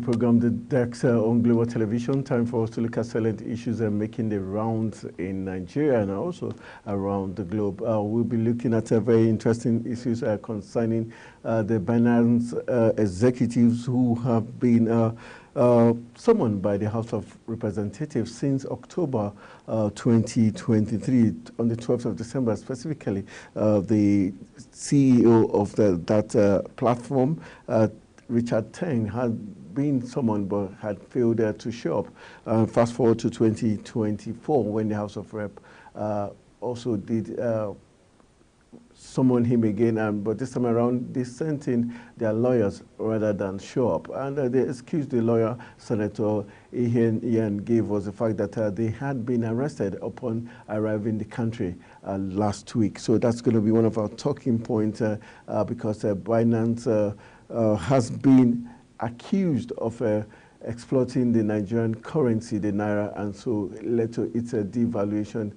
program, The Desk on Global Television. Time for us to look at salient issues and making the rounds in Nigeria and also around the globe. We'll be looking at very interesting issues concerning the Binance executives who have been summoned by the House of Representatives since October 2023, on the 12th of December specifically. The CEO of that platform, Richard Teng, had been summoned but had failed to show up. Fast forward to 2024 when the House of Rep also did summon him again, but this time around they sent in their lawyers rather than show up. And the excuse the lawyer, Senator Ian gave was the fact that they had been arrested upon arriving in the country last week. So that's going to be one of our talking points because Binance has been accused of exploiting the Nigerian currency, the Naira, and so led to its devaluation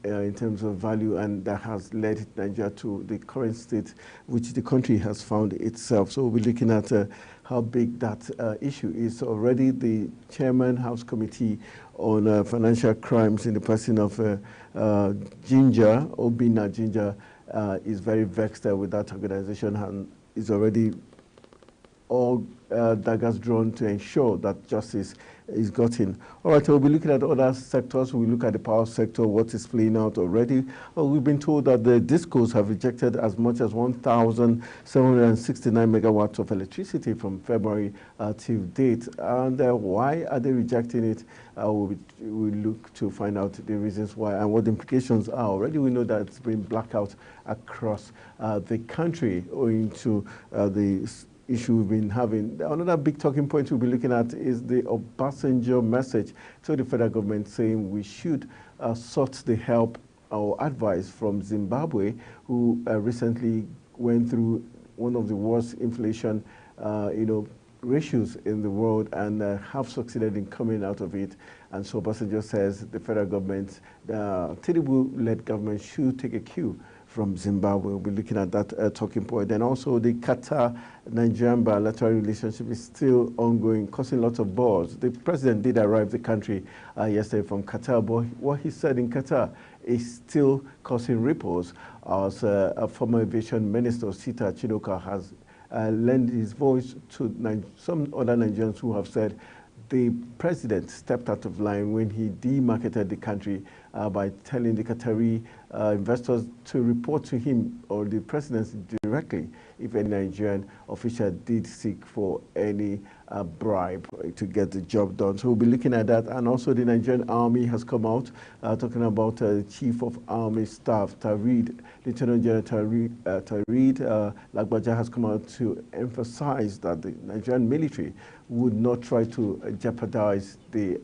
in terms of value, and that has led Nigeria to the current state which the country has found itself. So we'll be looking at how big that issue is. Already the Chairman House Committee on Financial Crimes in the person of Ginger, Obinna Ginger, is very vexed with that organization and is already all daggers drawn to ensure that justice is gotten. All right, we'll be looking at other sectors. We'll look at the power sector, what is playing out already. We've been told that the DISCOs have rejected as much as 1,769 megawatts of electricity from February till date. And why are they rejecting it? We'll look to find out the reasons why and what the implications are. Already we know that it's been blackout across the country owing to the issue we've been having. Another big talking point we'll be looking at is the Obasanjo message to the federal government saying we should sought the help or advice from Zimbabwe, who recently went through one of the worst inflation ratios in the world and have succeeded in coming out of it. And so Obasanjo says the federal government, the Tinubu-led government, should take a cue from Zimbabwe. We'll be looking at that talking point. And also the Qatar-Nigerian bilateral relationship is still ongoing, causing lots of buzz. The president did arrive the country yesterday from Qatar, but what he said in Qatar is still causing ripples, as a former aviation minister, Sita Chidoka, has lent his voice to some other Nigerians who have said the president stepped out of line when he demarketed the country by telling the Qatari investors to report to him or the presidency directly if any Nigerian official did seek for any bribe to get the job done. So we'll be looking at that. And also the Nigerian Army has come out talking about the Chief of Army Staff, Tarid, Lieutenant General Tarid Lagbaja has come out to emphasize that the Nigerian military would not try to jeopardize the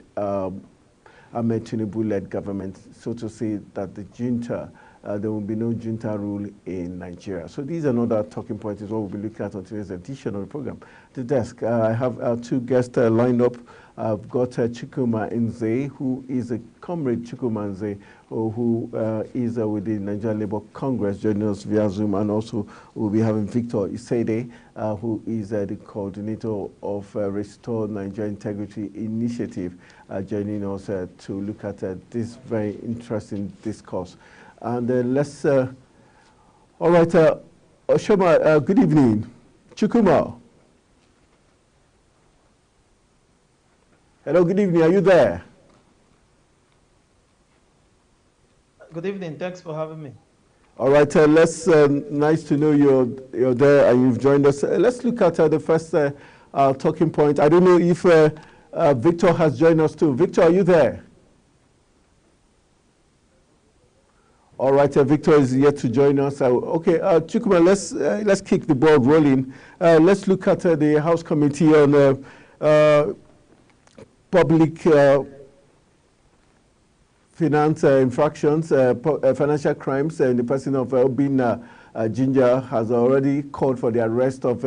Ahmed Tinubu-led government, so to say that the junta, there will be no junta rule in Nigeria. So these are another talking points is what we'll be looking at on today's edition of the program. The desk, I have two guests lined up. I've got Chukwuma Nze, who is a comrade Chukwuma Nze, who is with the Nigerian Labour Congress, joining us via Zoom, and also we'll be having Victor Isede, who is the coordinator of Restore Nigeria Integrity Initiative, joining us to look at this very interesting discourse. And let's, all right, Oshoma, good evening. Chukwuma. Hello, good evening, are you there? Good evening, thanks for having me. All right, nice to know you're there and you've joined us. Let's look at the first talking point. I don't know if Victor has joined us too. Victor, are you there? All right, Victor is yet to join us. Okay, Chukwuma, let's kick the ball rolling. Let's look at the House Committee on Public Finance infractions, financial crimes, and the person of Obinna Ginger has already called for the arrest of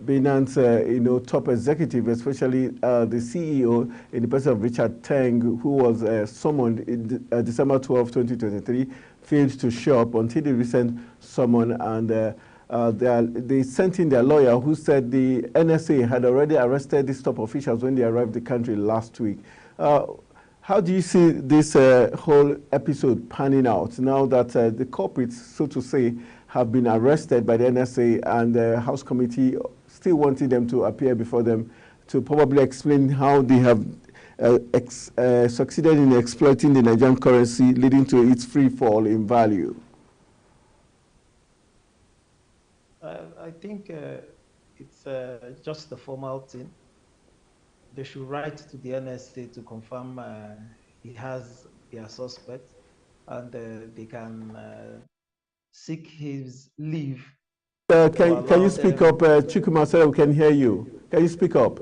Binance, top executive, especially the CEO in the person of Richard Teng, who was summoned in December 12, 2023, failed to show up until the recent summon, and they sent in their lawyer who said the NSA had already arrested these top officials when they arrived the country last week. How do you see this whole episode panning out now that the culprits, so to say, have been arrested by the NSA and the House Committee still wanting them to appear before them to probably explain how they have succeeded in exploiting the Nigerian currency, leading to its free fall in value? I think it's just a formal thing. They should write to the NSA to confirm he has their suspect, and they can seek his leave. Can you speak up, Chukwuma, so we can hear you? Can you speak up?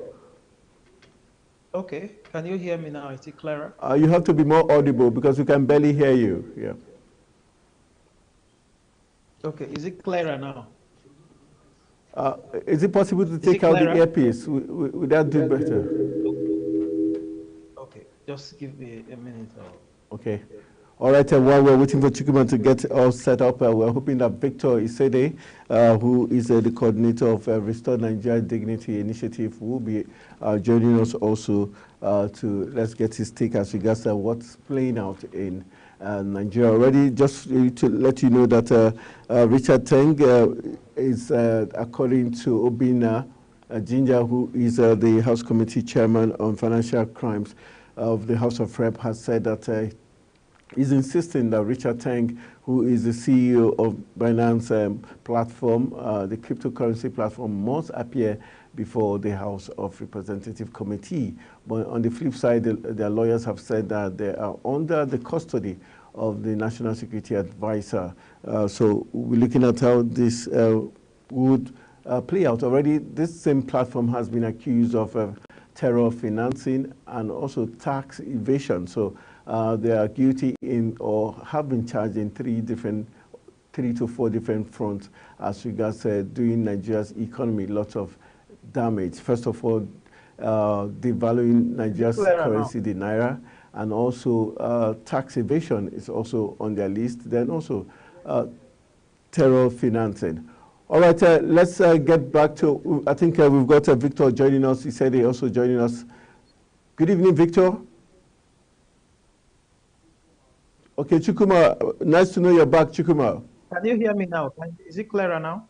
Okay, can you hear me now? Is it clearer? You have to be more audible because we can barely hear you. Yeah. Okay, is it clearer now? Is it possible to take out the earpiece? Would that do better? Okay, just give me a minute. Okay. All right, while we're waiting for Chukwuma to get all set up, we're hoping that Victor Isede, who is the coordinator of Restore Nigeria Dignity Initiative, will be joining us also to let's get his take as regards what's playing out in Nigeria already. Just to let you know that Richard Teng is, according to Obinna Jinja, who is the House Committee Chairman on Financial Crimes of the House of Rep, has said that he's insisting that Richard Teng, who is the CEO of Binance platform, the cryptocurrency platform, must appear before the House of Representative Committee. But on the flip side, their lawyers have said that they are under the custody of the National Security Advisor. So we're looking at how this would play out. Already, this same platform has been accused of terror financing and also tax evasion. So they are guilty in or have been charged in three to four different fronts as regards doing Nigeria's economy lots of damage. First of all, devaluing Nigeria's currency, the naira, and also tax evasion is also on their list. Then also terror financing. All right, let's get back to, I think we've got Victor joining us. He said he's also joining us. Good evening, Victor. Okay, Chukwuma, nice to know you're back, Chukwuma. Can you hear me now? Is it clearer now?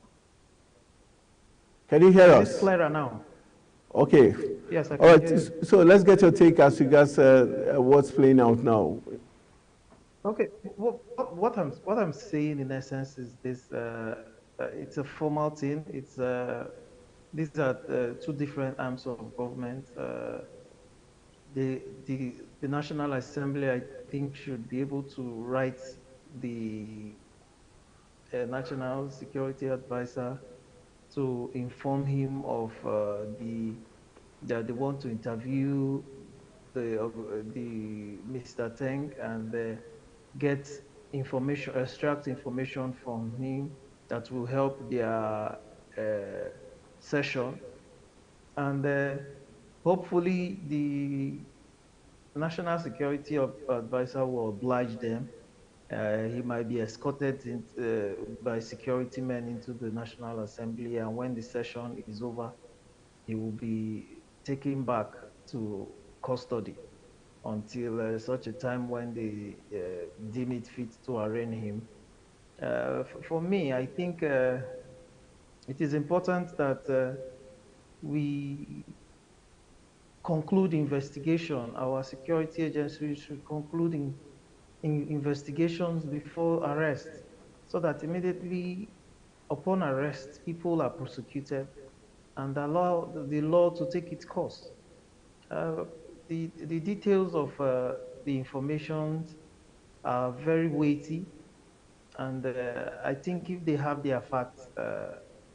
Can you hear us? Is it clearer now? Okay. Yes, I can. All right, so let's get your take as regards what's playing out now. Okay, what I'm saying in essence is this: it's a formal thing. It's these are two different arms of government. The National Assembly, I think, should be able to write the National Security Advisor to inform him of that they want to interview the Mr. Teng and get information, extract information from him that will help their session, and hopefully the National Security Advisor will oblige them. He might be escorted by security men into the National Assembly, and when the session is over, he will be taken back to custody until such a time when they deem it fit to arraign him. For me, I think it is important that we conclude investigation. Our security agencies should conclude in investigations before arrest, so that immediately upon arrest, people are prosecuted and allow the law to take its course. The details of the information are very weighty, and I think if they have their facts,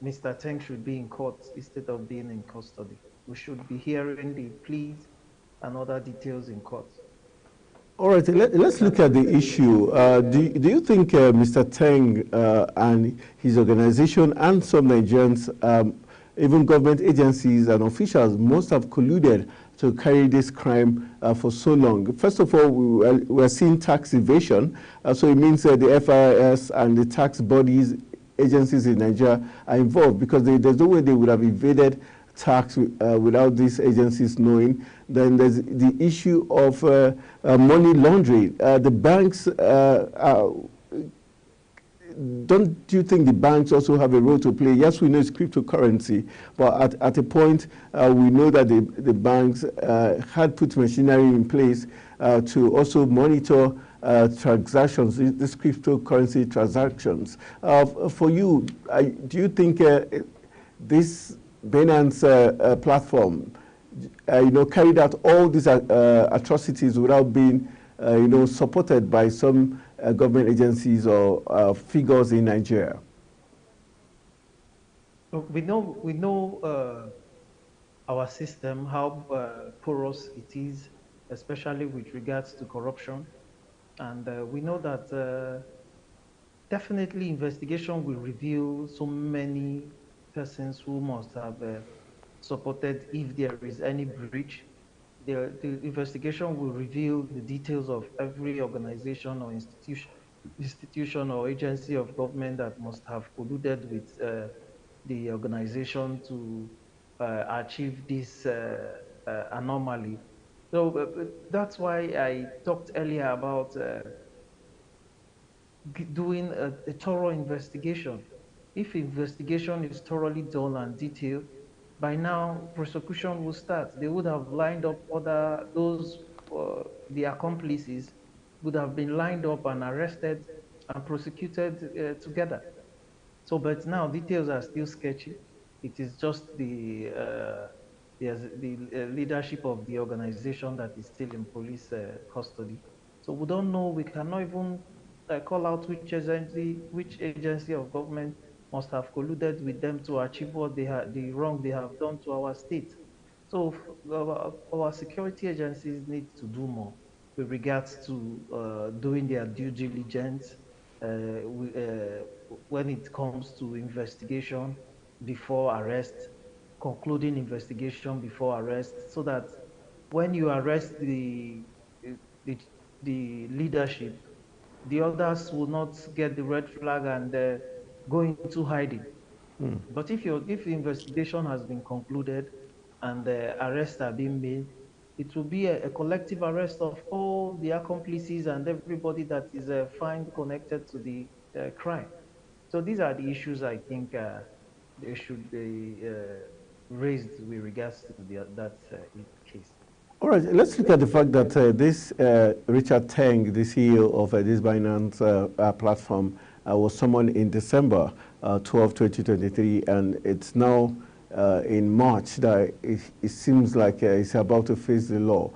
Mr. Teng should be in court instead of being in custody. We should be hearing the pleas and other details in court. All right, let's look at the issue. Do you think Mr. Teng and his organization and some Nigerians, even government agencies and officials, must have colluded to carry this crime for so long? First of all, we're seeing tax evasion, so it means the FIRS and the tax bodies agencies in Nigeria are involved, because there's no way they would have evaded tax without these agencies knowing. Then there's the issue of money laundering. The banks don't you think the banks also have a role to play? Yes, we know it's cryptocurrency, but at a point, we know that the banks had put machinery in place to also monitor transactions, this cryptocurrency transactions. For you, do you think this Binance platform, carried out all these atrocities without being, supported by some government agencies or figures in Nigeria? We know our system, how porous it is, especially with regards to corruption. And we know that definitely investigation will reveal so many persons who must have supported if there is any breach. The investigation will reveal the details of every organization or institution or agency of government that must have colluded with the organization to achieve this anomaly. So that's why I talked earlier about doing a thorough investigation. If investigation is thoroughly done and detailed, by now prosecution will start. They would have lined up the accomplices would have been lined up and arrested and prosecuted together. So, but now details are still sketchy. It is just the leadership of the organization that is still in police custody. So we don't know. We cannot even call out which agency of government must have colluded with them to achieve what the wrong they have done to our state. So our security agencies need to do more with regards to doing their due diligence when it comes to investigation before arrest, concluding investigation before arrest, so that when you arrest the, the leadership, the others will not get the red flag and go into hiding. But if the investigation has been concluded and the arrests are being made, it will be a collective arrest of all the accomplices and everybody that is found connected to the crime. So these are the issues I think they should be raised with regards to that case. All right, let's look at the fact that this Richard Teng, the CEO of this Binance platform, was summoned in December 12, 2023, and it's now in March that it seems like it's about to face the law.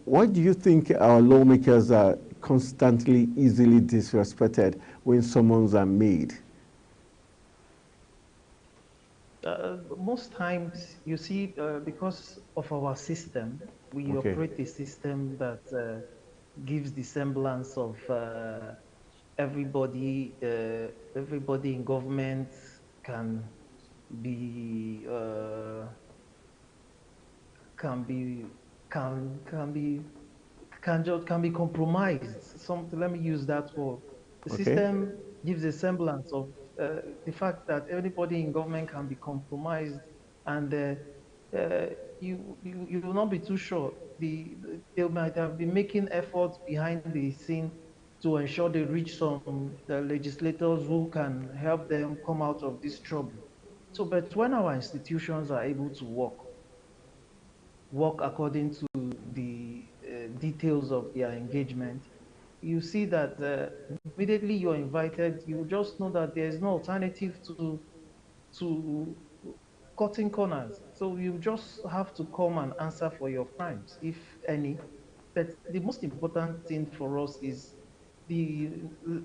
Why do you think our lawmakers are constantly, easily disrespected when summons are made? Most times, you see, because of our system, we operate a system that gives the semblance of everybody in government can be compromised. Let me use that word. The system gives a semblance of the fact that anybody in government can be compromised, and you will not be too sure. They might have been making efforts behind the scene to ensure they reach some legislators who can help them come out of this trouble. So, but when our institutions are able to work according to the details of their engagement, you see that immediately you're invited, you just know that there is no alternative to cutting corners. So you just have to come and answer for your crimes, if any. But the most important thing for us is the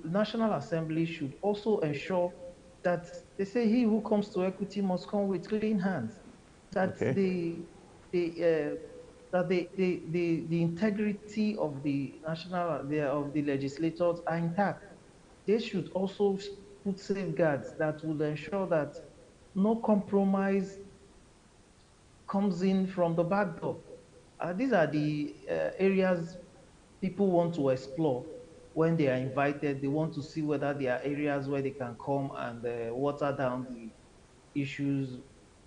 National Assembly should also ensure that they say he who comes to equity must come with clean hands. That the integrity of the of the legislators are intact. They should also put safeguards that will ensure that no compromise comes in from the back door. These are the areas people want to explore when they are invited, they want to see whether there are areas where they can come and water down the issues,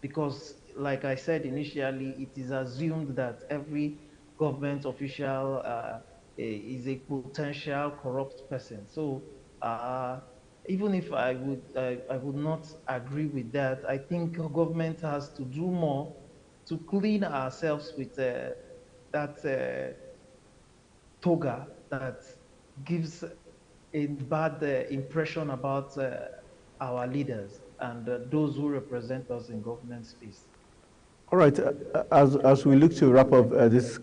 because like I said initially, it is assumed that every government official is a potential corrupt person. So uh, even if I would not agree with that, I think government has to do more to clean ourselves with that toga that gives a bad impression about our leaders and those who represent us in government space. All right. As we look to wrap up this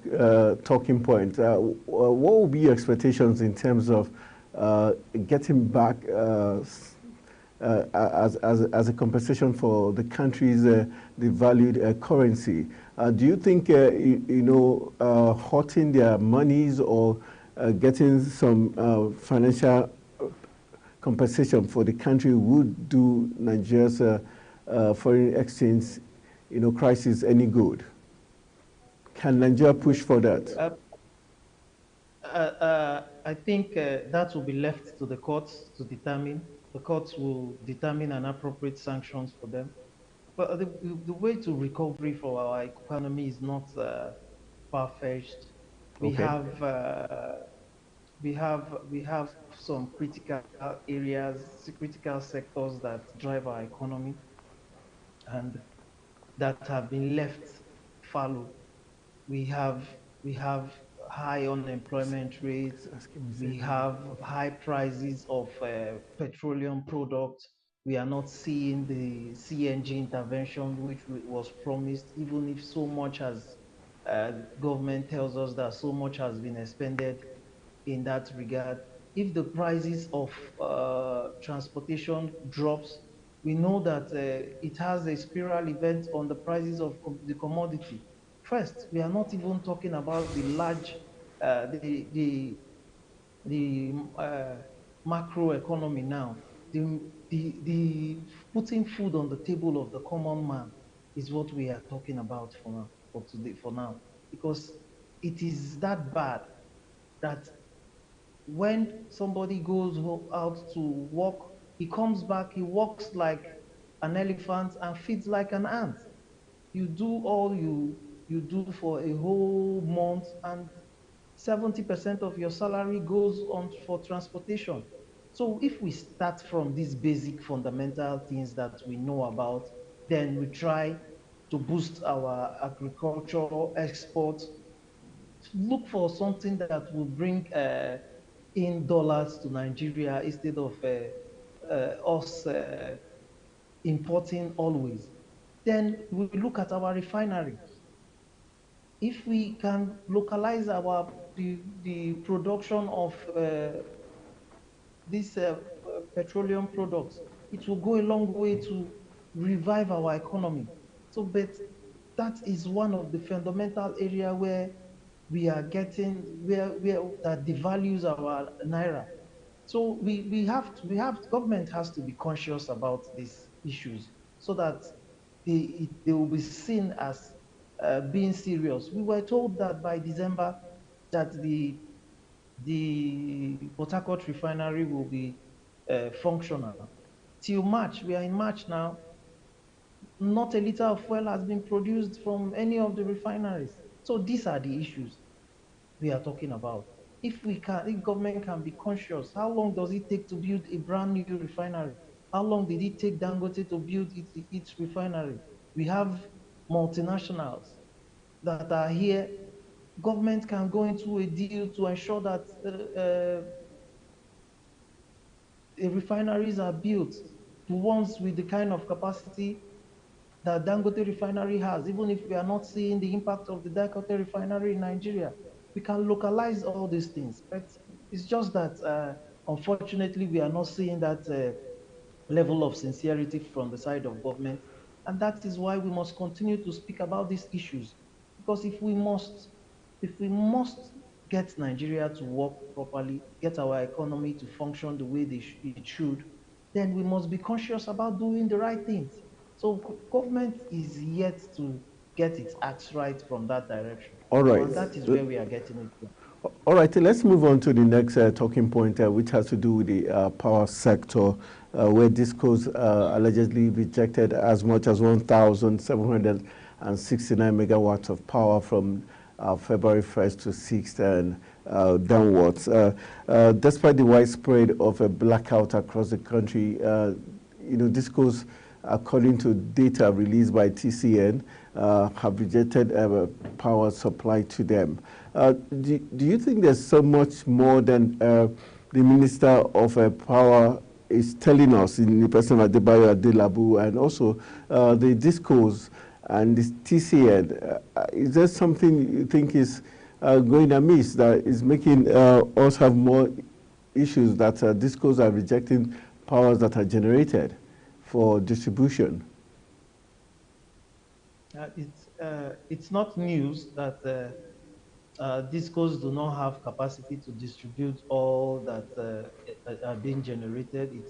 talking point, what will be your expectations in terms of getting back as a compensation for the country's devalued currency? Do you think hurting their monies or getting some financial compensation for the country would do Nigeria's foreign exchange crisis any good? Can Nigeria push for that? I think that will be left to the courts to determine. The courts will determine an appropriate sanctions for them. But the way to recovery for our economy is not far-fetched. We Okay. have we have some critical areas, critical sectors that drive our economy, and that have been left fallow. We have we have high unemployment rates. We have high prices of petroleum products. We are not seeing the CNG intervention which was promised, even if so much as government tells us that so much has been expended in that regard. If the prices of transportation drops, we know that it has a spiral effect on the prices of the commodity. First, we are not even talking about the large, the macro economy now. The putting food on the table of the common man is what we are talking about for now, for today, for now, because it is that bad that when somebody goes out to work, he comes back, he walks like an elephant and feeds like an ant. You do all you do for a whole month, and 70% of your salary goes on for transportation. So if we start from these basic fundamental things that we know about, then we try to boost our agricultural exports, look for something that will bring in dollars to Nigeria instead of us importing always. Then we look at our refinery. If we can localize the production of these petroleum products, it will go a long way to revive our economy. So, but that is one of the fundamental area where we are getting where that devalues our naira. So government has to be conscious about these issues so that they will be seen as being serious. We were told that by December that the Port Harcourt refinery will be functional. Till March, we are in March now, not a liter of fuel has been produced from any of the refineries. So these are the issues we are talking about. If government can be conscious, how long does it take to build a brand new refinery? How long did it take Dangote to build its refinery? We have multinationals that are here. Government can go into a deal to ensure that refineries are built, the ones with the kind of capacity that Dangote refinery has. Even if we are not seeing the impact of the Dangote refinery in Nigeria, we can localize all these things. But it's just that, unfortunately, we are not seeing that level of sincerity from the side of government. And that is why we must continue to speak about these issues. Because if we must get Nigeria to work properly, get our economy to function the way it should, then we must be conscious about doing the right things. So government is yet to get its acts right from that direction. All So, right. and that is where we are getting it from. All right, let's move on to the next talking point, which has to do with the power sector, where DISCOs allegedly rejected as much as 1,769 megawatts of power from February 1st to 6th and downwards. Despite the widespread of a blackout across the country, DISCOs, according to data released by TCN, have rejected power supply to them. Do you think there's so much more than the Minister of Power is telling us in the person of Adebayo Adelabu, and also the DISCOs and the TCN? Is there something you think is going amiss that is making us have more issues that DISCOs are rejecting powers that are generated for distribution? It's not news that DISCOs do not have capacity to distribute all that are being generated.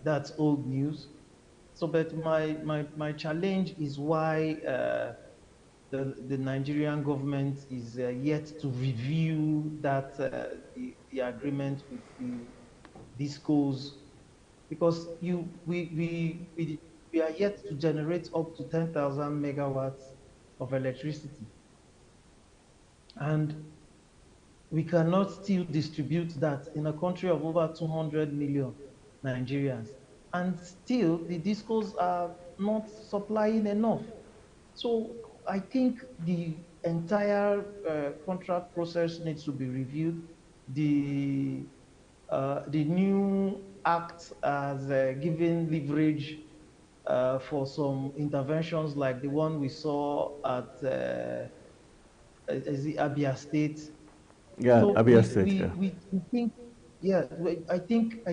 That's old news. So, but my challenge is why the Nigerian government is yet to review that the agreement with the DISCOs, because we are yet to generate up to 10,000 megawatts of electricity. And we cannot still distribute that in a country of over 200 million Nigerians. And still, the DISCOs are not supplying enough. So I think the entire contract process needs to be reviewed. The new act has given leverage for some interventions like the one we saw at Abia State. Yeah, So Abia State. we think, yeah, I think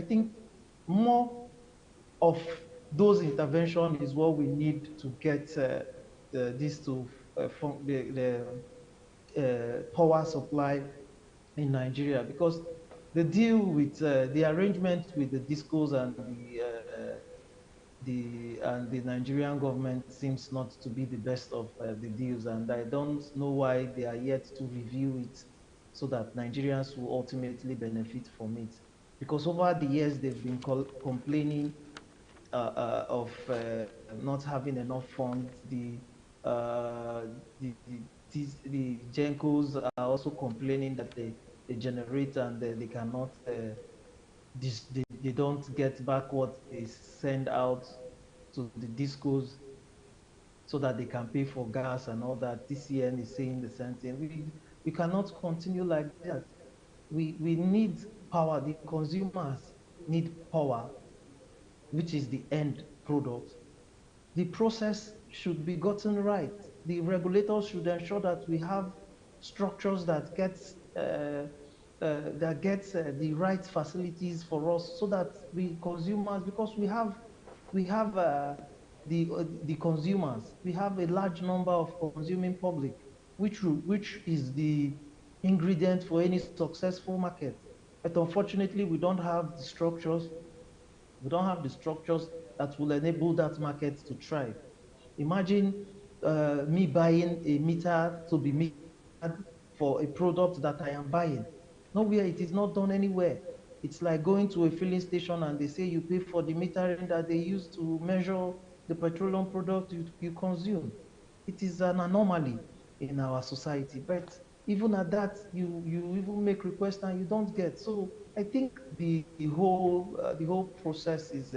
more of those interventions is what we need to get this to the power supply in Nigeria, because the deal with the arrangement with the DISCOs and the Nigerian government seems not to be the best of the deals, and I don't know why they are yet to review it so that Nigerians will ultimately benefit from it. Because over the years they've been complaining of not having enough funds. The GENCOs are also complaining that they generate and they cannot they don't get back what they send out to the DISCOs so that they can pay for gas and all that. TCN is saying the same thing. We cannot continue like that. We need power. The consumers need power, which is the end product. The process should be gotten right. The regulators should ensure that we have structures that gets the right facilities for us, so that we consumers, because we have the consumers, we have a large number of consuming public, which is the ingredient for any successful market. But unfortunately, we don't have the structures. We don't have the structures that will enable that market to thrive. Imagine me buying a meter to be metered for a product that I am buying. Nowhere, it is not done anywhere. It's like going to a filling station and they say you pay for the metering that they use to measure the petroleum product you consume. It is an anomaly in our society. But even at that, you even make requests and you don't get. So I think the whole process is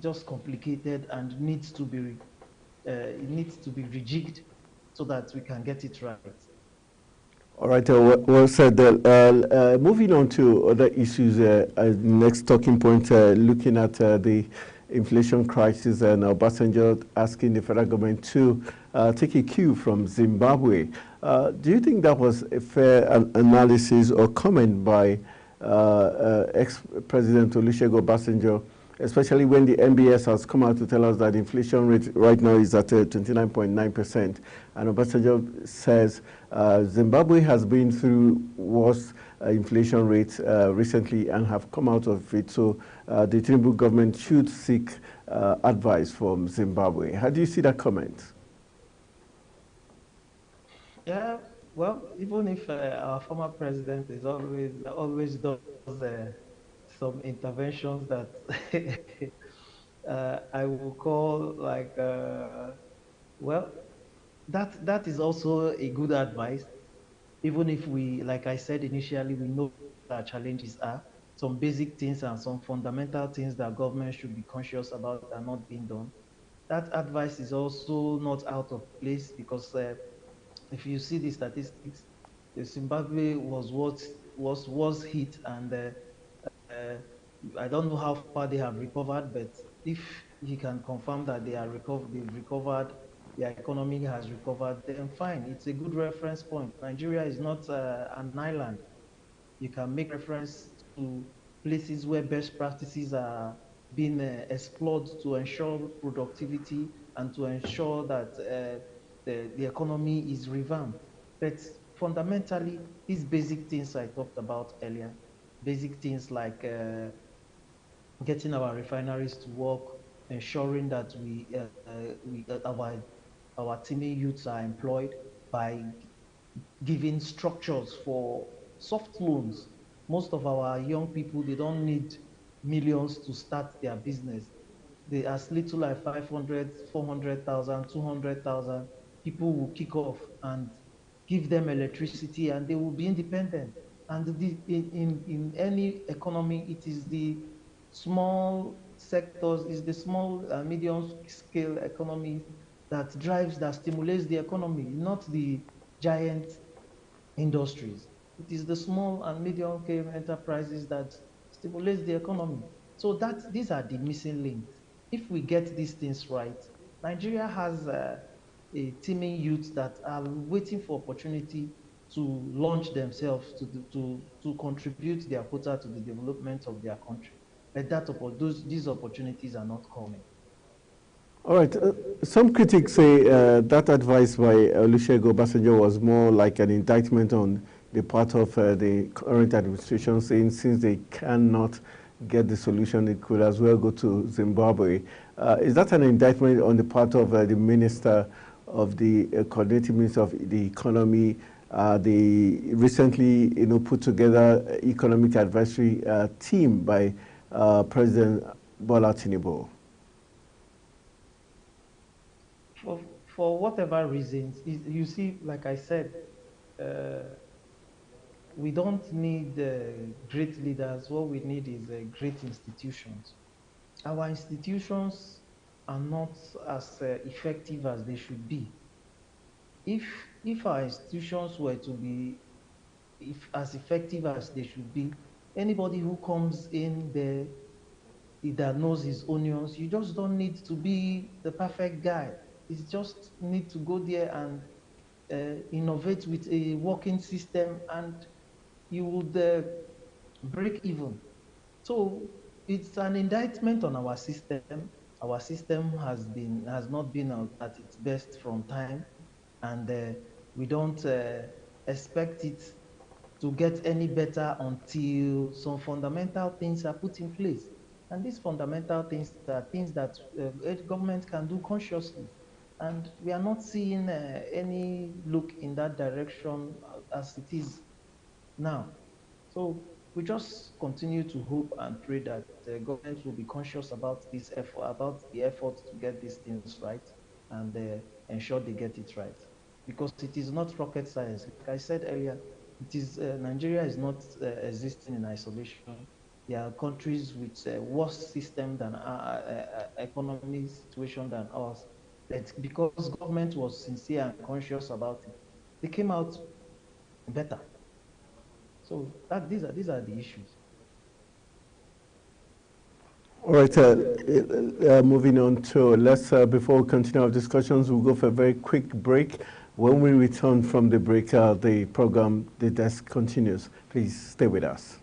just complicated and needs to be rejigged so that we can get it right. All right, well said. Moving on to other issues, next talking point, looking at the inflation crisis, and Obasanjo asking the federal government to take a cue from Zimbabwe. Do you think that was a fair analysis or comment by ex-President Olusegun Obasanjo, especially when the MBS has come out to tell us that inflation rate right now is at 29.9%. And Obasanjo says Zimbabwe has been through worse inflation rates recently and have come out of it. So the Tinubu government should seek advice from Zimbabwe. How do you see that comment? Yeah, Well, even if our former president is always does some interventions that I will call like well, that is also a good advice. Even if we, like I said initially, we know what our challenges are, some basic things and some fundamental things that government should be conscious about are not being done. That advice is also not out of place because if you see the statistics, Zimbabwe was hit, and uh, I don't know how far they have recovered, but if he can confirm that they've recovered, their economy has recovered, then fine. It's a good reference point. Nigeria is not an island. You can make reference to places where best practices are being explored to ensure productivity and to ensure that the economy is revamped. But fundamentally, these basic things I talked about earlier, basic things like getting our refineries to work, ensuring that our teeming youths are employed by giving structures for soft loans. Most of our young people, they don't need millions to start their business. They as little like 500, 400,000, 200,000 people will kick off and give them electricity and they will be independent. And in any economy, it is the small sectors, is the small medium scale economy that stimulates the economy, not the giant industries. It is the small and medium scale enterprises that stimulates the economy. So that these are the missing links. If we get these things right, Nigeria has a teeming youth that are waiting for opportunity to launch themselves to contribute their quota to the development of their country. But these opportunities are not coming. All right. Some critics say that advice by Olusegun Obasanjo was more like an indictment on the part of the current administration, saying since they cannot get the solution, it could as well go to Zimbabwe. Is that an indictment on the part of the Minister of the Coordinating Minister of the Economy? They recently, put together economic advisory team by President Bola Tinubu. For whatever reasons, you see, like I said, uh, we don't need great leaders. What we need is great institutions. Our institutions are not as effective as they should be. If if our institutions were to be if as effective as they should be, anybody who comes in there that knows his onions, you just don't need to be the perfect guy. You just need to go there and innovate with a working system, and you would break even. So it's an indictment on our system. Our system has not been at its best from time, and we don't expect it to get any better until some fundamental things are put in place. And these fundamental things are things that government can do consciously. And we are not seeing any look in that direction as it is now. So we just continue to hope and pray that the government will be conscious about this effort, about the effort to get these things right, and ensure they get it right. Because it is not rocket science. Like I said earlier, it is Nigeria is not existing in isolation. There are countries with worse system than our economy situation than ours. But because government was sincere and conscious about it, they came out better. So these are the issues. All right, moving on to, before we continue our discussions, we'll go for a very quick break. When we return from the break, the program, The Desk continues. Please stay with us.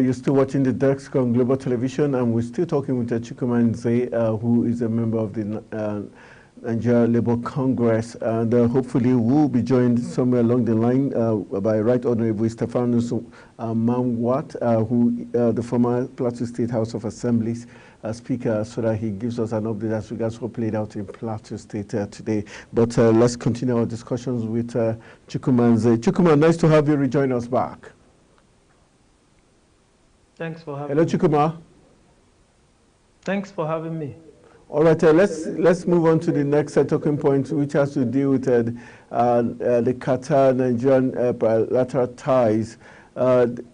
You're still watching the desk on Global Television, and we're still talking with Chukwuma Nze, who is a member of the Nigeria Labour Congress, and hopefully will be joined somewhere along the line by Right Honourable Stephanus Mamwat, who the former Plateau State House of Assemblies Speaker, so that he gives us an update as regards what played out in Plateau State today. But let's continue our discussions with Chukwuma Nze. Chukwuma, nice to have you rejoin us back. Thanks for having me. Hello, Chukwuma. Thanks for having me. All right, let's move on to the next talking point, which has to do with the Qatar-Nigerian bilateral ties.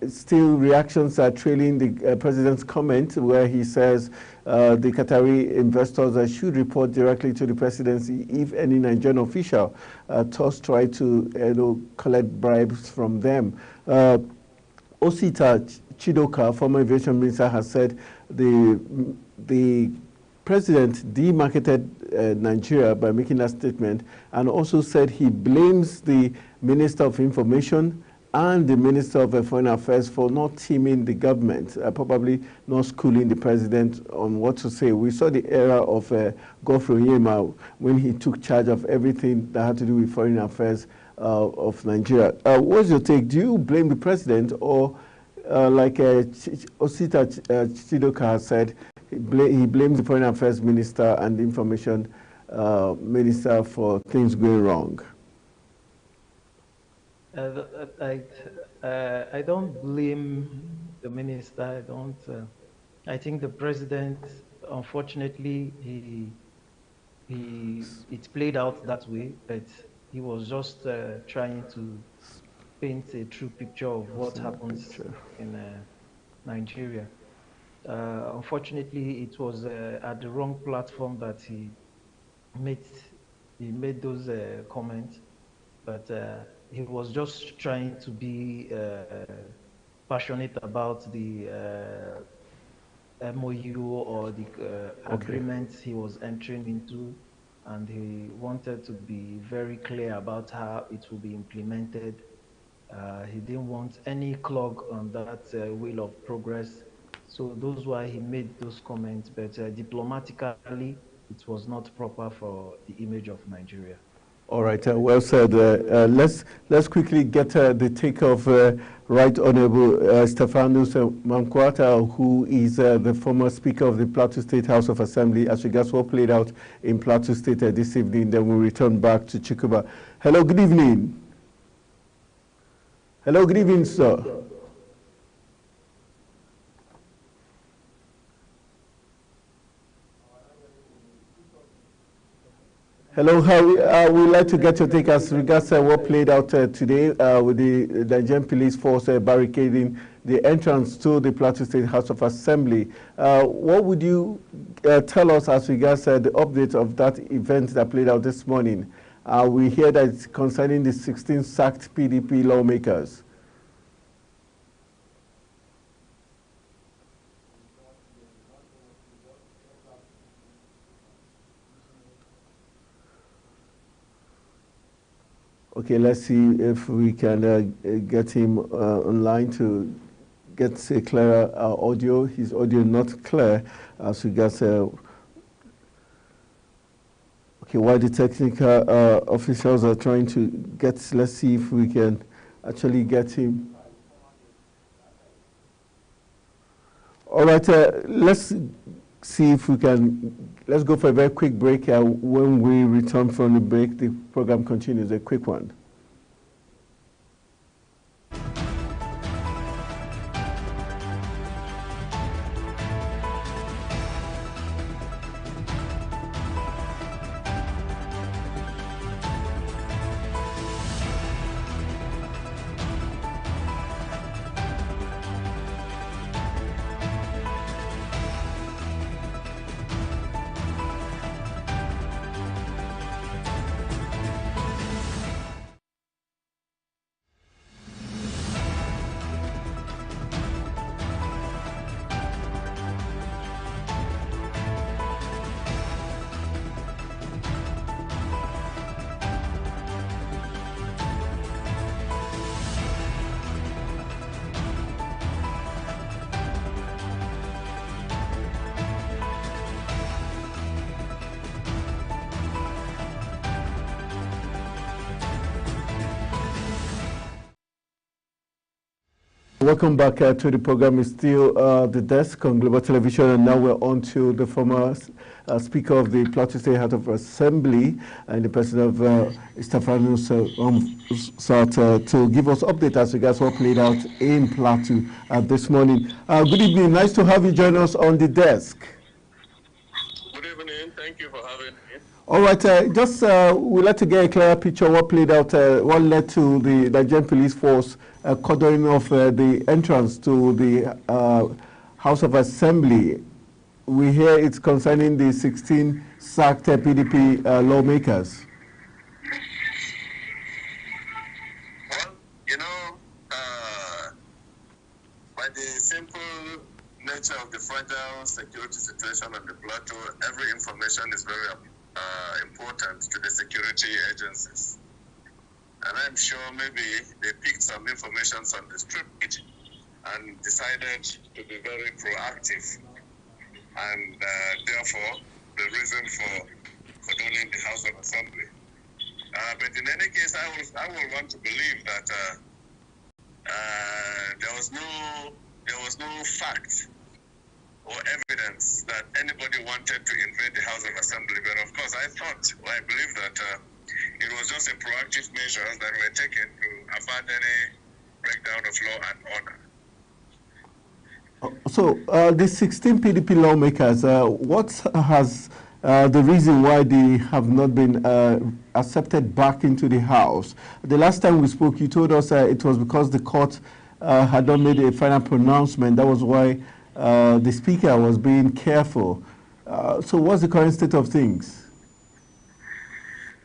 Still, reactions are trailing the president's comment, where he says the Qatari investors should report directly to the presidency if any Nigerian official thus try to collect bribes from them. Osita Chidoka, former aviation minister, has said the president demarketed Nigeria by making that statement, and also said he blames the Minister of Information and the Minister of Foreign Affairs for not teaming the government, probably not schooling the president on what to say. We saw the era of Godfrey Onyema when he took charge of everything that had to do with foreign affairs of Nigeria. What's your take? Do you blame the president, or like Osita Chidoka has said, he blames the Foreign Affairs Minister and the Information Minister for things going wrong? I don't blame the minister. I don't. I think the president, unfortunately, it played out that way, but he was just trying to paint a true picture of what happens in Nigeria. Unfortunately, it was at the wrong platform that he made those comments, but he was just trying to be passionate about the MOU or the agreements he was entering into, and he wanted to be very clear about how it will be implemented. He didn't want any clog on that wheel of progress. So those why he made those comments, but diplomatically, it was not proper for the image of Nigeria. All right, well said. Let's quickly get the take of Right Honourable Stephanus Mamwat, who is the former Speaker of the Plateau State House of Assembly, as regards what played out in Plateau State this evening. Then we'll return back to Chukwuma. Hello, good evening. Hello, good evening, sir. Hello, we'd like to get your take as regards what played out today with the Nigerian police force barricading the entrance to the Plateau State House of Assembly. What would you tell us as regards the update of that event that played out this morning? We hear that it's concerning the 16 sacked PDP lawmakers. Okay, let's see if we can get him online to get a clearer audio. His audio not clear as regards. Okay, while the technical officials are trying to get, let's see if we can actually get him. All right, let's see if we can. Let's go for a very quick break. When we return from the break, the program continues. A quick one. welcome back to the program. It's still The Desk on Global Television, and now we're on to the former Speaker of the Plateau State House of Assembly and the person of Stephanus to give us update as regards what played out in Plateau this morning. Good evening. Nice to have you join us on The Desk. Good evening. Thank you for having me. All right, we'd like to get a clearer picture of what played out, what led to the Nigerian Police Force cordoning off the entrance to the House of Assembly. We hear it's concerning the 16 sacked PDP lawmakers. Well, by the simple nature of the fragile security situation on the plateau, every information is very important to the security agencies. And I'm sure maybe they picked some information on the street and decided to be very proactive. And therefore, the reason for cordoning the House of Assembly. But in any case, I will want to believe that there was no fact or evidence that anybody wanted to invade the House of Assembly. But of course, I believe that it was just a proactive measures that were taken to avoid any breakdown of law and order. So the 16 PDP lawmakers, what has the reason why they have not been accepted back into the House? The last time we spoke, you told us it was because the court had not made a final pronouncement. That was why the Speaker was being careful. So what's the current state of things?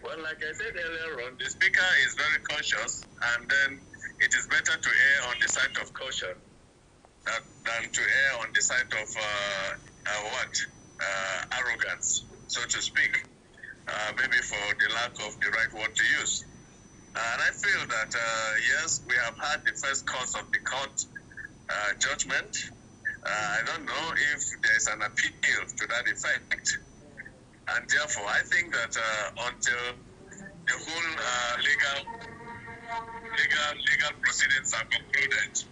Well, like I said earlier on, the Speaker is very cautious, and then it is better to err on the side of caution than to err on the side of arrogance, so to speak, maybe for the lack of the right word to use. And I feel that, yes, we have had the first course of the court judgment. I don't know if there's an appeal to that effect. And therefore, I think that until the whole legal proceedings are concluded,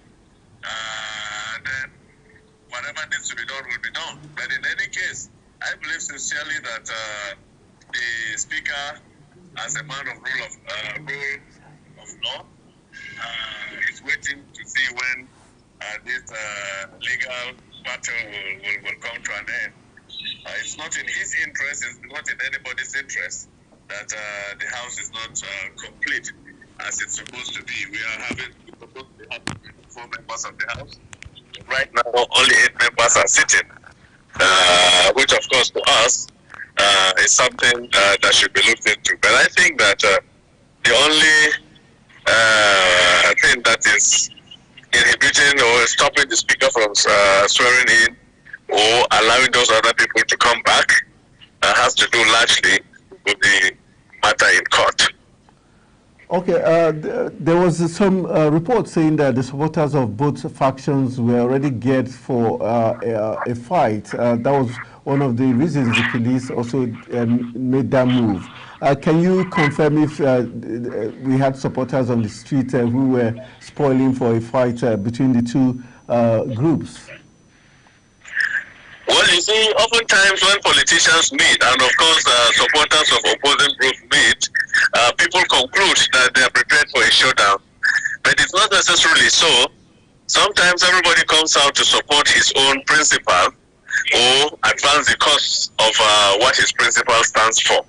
then whatever needs to be done will be done. But in any case, I believe sincerely that the Speaker, as a man of rule of law, is waiting to see when this legal battle will come to an end. It's not in his interest, it's not in anybody's interest that the House is not complete as it's supposed to be. We are supposed to have 4 members of the House. Right now, only 8 members are sitting, which of course to us is something that should be looked into. But I think that the only thing that is inhibiting or stopping the Speaker from swearing in or allowing those other people to come back has to do largely with the matter in court. Okay, there was some report saying that the supporters of both factions were already geared for a fight. That was one of the reasons the police also made that move. Can you confirm if we had supporters on the street who were spoiling for a fight between the two groups? Well, you see, oftentimes when politicians meet, and of course supporters of opposing groups meet, people conclude that they are prepared for a showdown. But it's not necessarily so. Sometimes everybody comes out to support his own principle or advance the cause of what his principle stands for.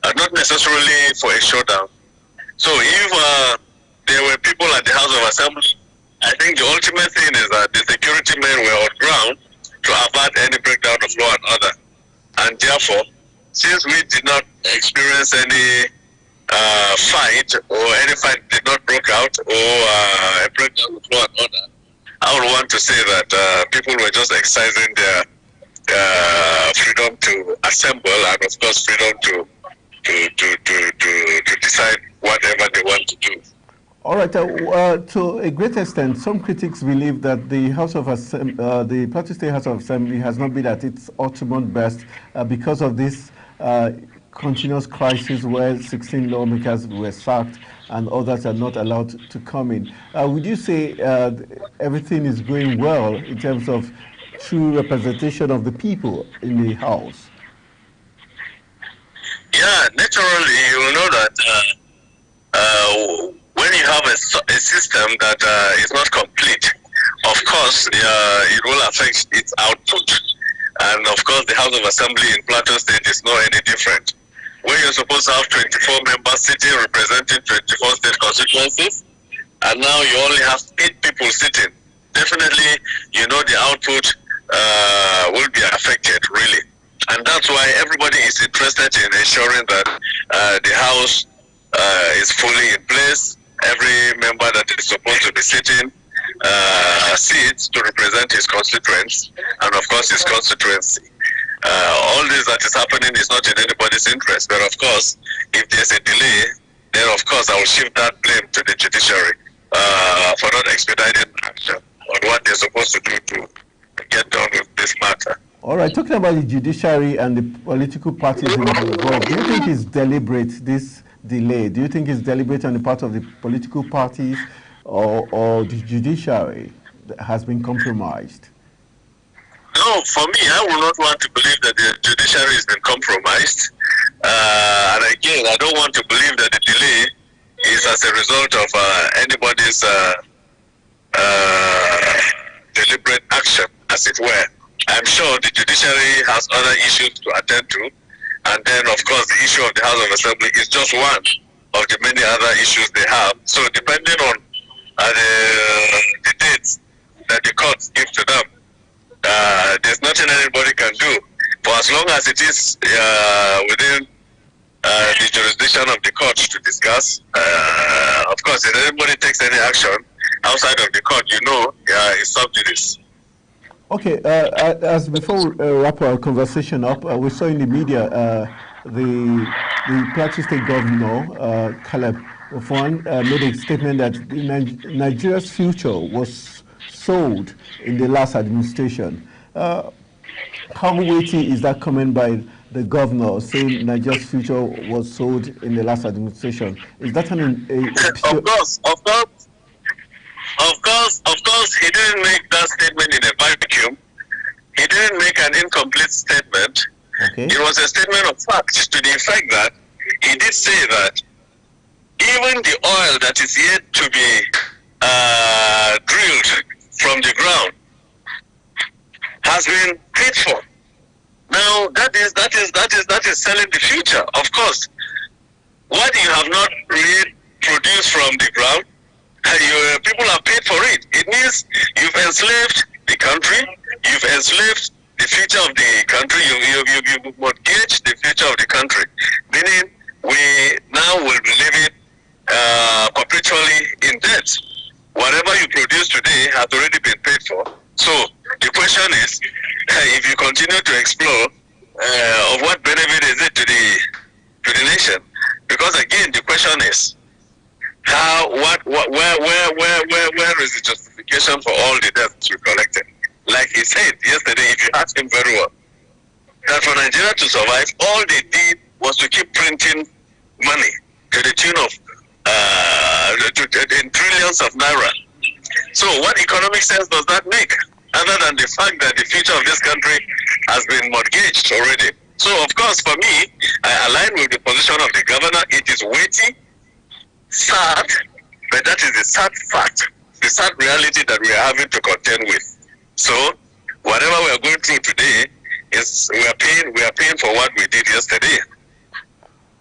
Not necessarily for a showdown. So if there were people at the House of Assembly, I think the ultimate thing is that the security men were on ground to avert any breakdown of law and order. And therefore, since we did not experience any fight, or any fight did not break out, or a breakdown of law and order, I would want to say that people were just exercising their freedom to assemble, and of course freedom to decide whatever they want to do. All right. To a great extent, some critics believe that the the Plateau State House of Assembly has not been at its ultimate best because of this continuous crisis where 16 lawmakers were sacked and others are not allowed to come in. Would you say everything is going well in terms of true representation of the people in the House? Yeah, naturally, you will know that when you have a system that is not complete, of course, it will affect its output. And of course, the House of Assembly in Plateau State is not any different. Where you're supposed to have 24 members sitting representing 24 state constituencies, and now you only have 8 people sitting. Definitely, you know, the output will be affected, really. And that's why everybody is interested in ensuring that the House is fully in place. Every member that is supposed to be sitting sits to represent his constituents and, of course, his constituency. All this that is happening is not in anybody's interest. But, of course, if there's a delay, then, of course, I will shift that blame to the judiciary for not expediting action on what they're supposed to do to get done with this matter. All right, talking about the judiciary and the political parties involved, do you think it's deliberate, this delay? Do you think it's deliberate on the part of the political parties or the judiciary that has been compromised? No, for me, I would not want to believe that the judiciary has been compromised. And again, I don't want to believe that the delay is as a result of anybody's deliberate action, as it were. I'm sure the judiciary has other issues to attend to. And then, of course, the issue of the House of Assembly is just one of the many other issues they have. So depending on the dates that the courts give to them, there's nothing anybody can do. For as long as it is within the jurisdiction of the court to discuss, of course, if anybody takes any action outside of the court, you know, it's sub judice. Okay, as before we wrap our conversation up, we saw in the media the Plateau State Governor, Caleb Ofuan, made a statement that Nigeria's future was sold in the last administration. How weighty is that comment by the governor saying Nigeria's future was sold in the last administration? Is that Of course, he didn't make that statement in a vacuum. He didn't make an incomplete statement. Okay. It was a statement of fact to the effect that he did say that even the oil that is yet to be drilled from the ground has been paid for. Now that is selling the future. Of course, what you have not really produced from the ground, people are paid for it. It means you've enslaved the country, you've enslaved the future of the country, you mortgaged the future of the country. Meaning we now will be living perpetually in debt. Whatever you produce today has already been paid for. So the question is, if you continue to explore, of what benefit is it to the nation? Because again, the question is, where is the justification for all the debts we collected? Like he said yesterday, if you ask him very well, that for Nigeria to survive, all they did was to keep printing money to the tune of in trillions of naira. So what economic sense does that make, other than the fact that the future of this country has been mortgaged already? So of course, for me, I align with the position of the governor. It is weighty, sad, but that is the sad fact, the sad reality that we are having to contend with. So whatever we are going through today is we are paying for what we did yesterday.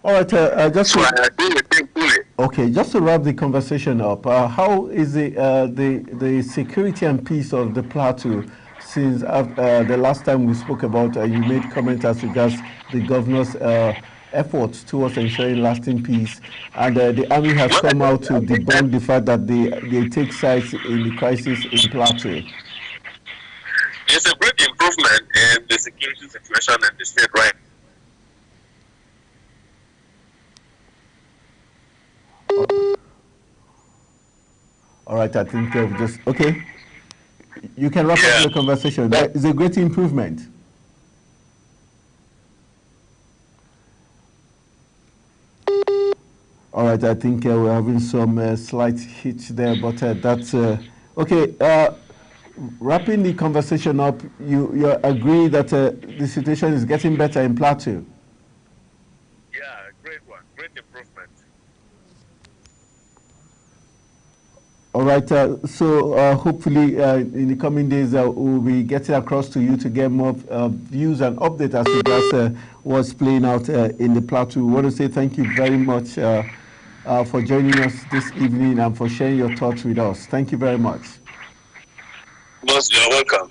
All right, just so I agree with him fully. Okay, just to wrap the conversation up, how is the security and peace of the Plateau since the last time we spoke about? You made comments as regards the governor's efforts towards ensuring lasting peace, and the army has come out to debunk the fact that they take sides in the crisis in Plateau. It's a great improvement in the security situation in the state right. All right, I think just okay. You can wrap up the conversation. It's a great improvement. All right, I think we're having some slight hitch there, but that's okay. Wrapping the conversation up, you agree that the situation is getting better in Plateau? Yeah, great one, great improvement. All right, so hopefully in the coming days we'll be getting across to you to get more views and updates as regards what's playing out in the Plateau. We want to say thank you very much for joining us this evening and for sharing your thoughts with us. Thank you very much. Most you're welcome.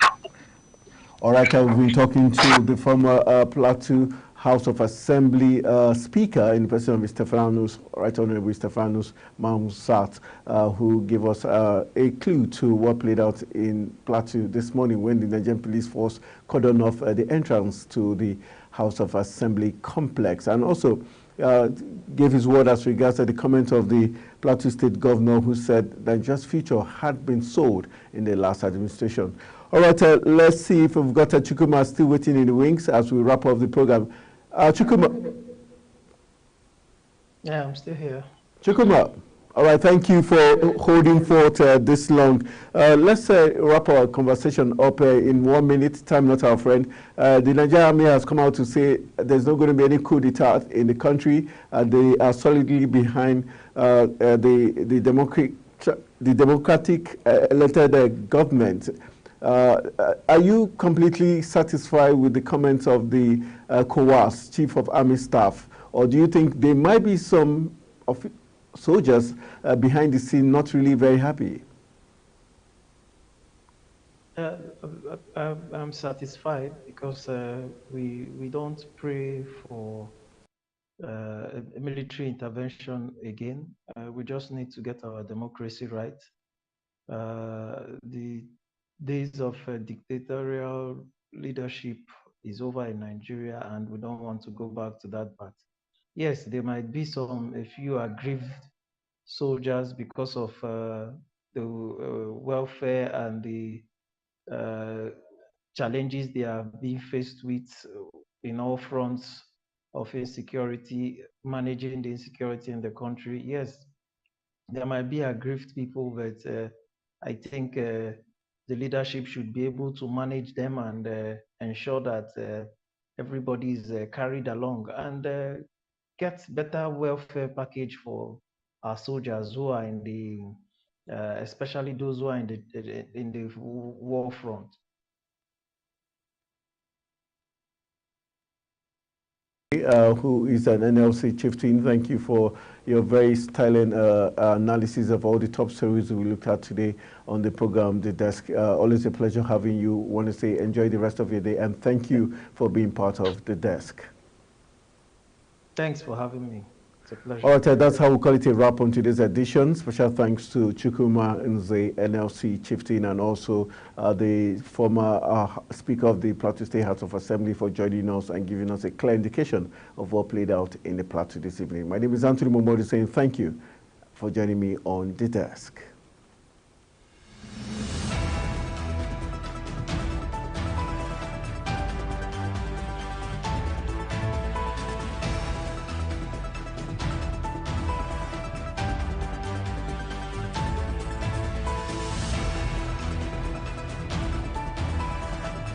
All right, we've been talking to the former Plateau House of Assembly Speaker in the person of Stephanus, Right Honorable Stephanus Mahmoud, who gave us a clue to what played out in Plateau this morning when the Nigerian Police Force cordoned off the entrance to the House of Assembly complex, and also gave his word as regards to the comment of the Plateau State Governor, who said Nigeria's future had been sold in the last administration. All right, let's see if we've got Chukwuma still waiting in the wings as we wrap up the program. Chukwuma. Yeah, I'm still here. Chukwuma, all right, thank you for holding forth this long. Let's wrap our conversation up in 1 minute. Time not our friend. The Nigerian Army has come out to say there's not going to be any coup d'etat in the country. They are solidly behind the democratic elected government. Are you completely satisfied with the comments of the COAS, Chief of Army Staff, or do you think there might be some soldiers behind the scene not really very happy? I'm satisfied because we don't pray for a military intervention again. We just need to get our democracy right. The days of dictatorial leadership is over in Nigeria, and we don't want to go back to that path. Yes, there might be a few aggrieved soldiers because of the welfare and the challenges they are being faced with in all fronts of insecurity, managing the insecurity in the country. Yes, there might be aggrieved people, but I think the leadership should be able to manage them and ensure that everybody is carried along and get better welfare package for our soldiers who are in the, especially those who are in the war front. Who is an NLC chieftain. Thank you for your very styling analysis of all the top stories we looked at today on the program, The Desk. Always a pleasure having you. Want to say enjoy the rest of your day, and thank you for being part of The Desk. Thanks for having me. It's a pleasure. All right, that's how we call it a wrap on today's edition. Special thanks to Chukwuma Nze, NLC chieftain, and also the former Speaker of the Plateau State House of Assembly for joining us and giving us a clear indication of what played out in the Plateau this evening. My name is Anthony Momodi saying thank you for joining me on The Desk.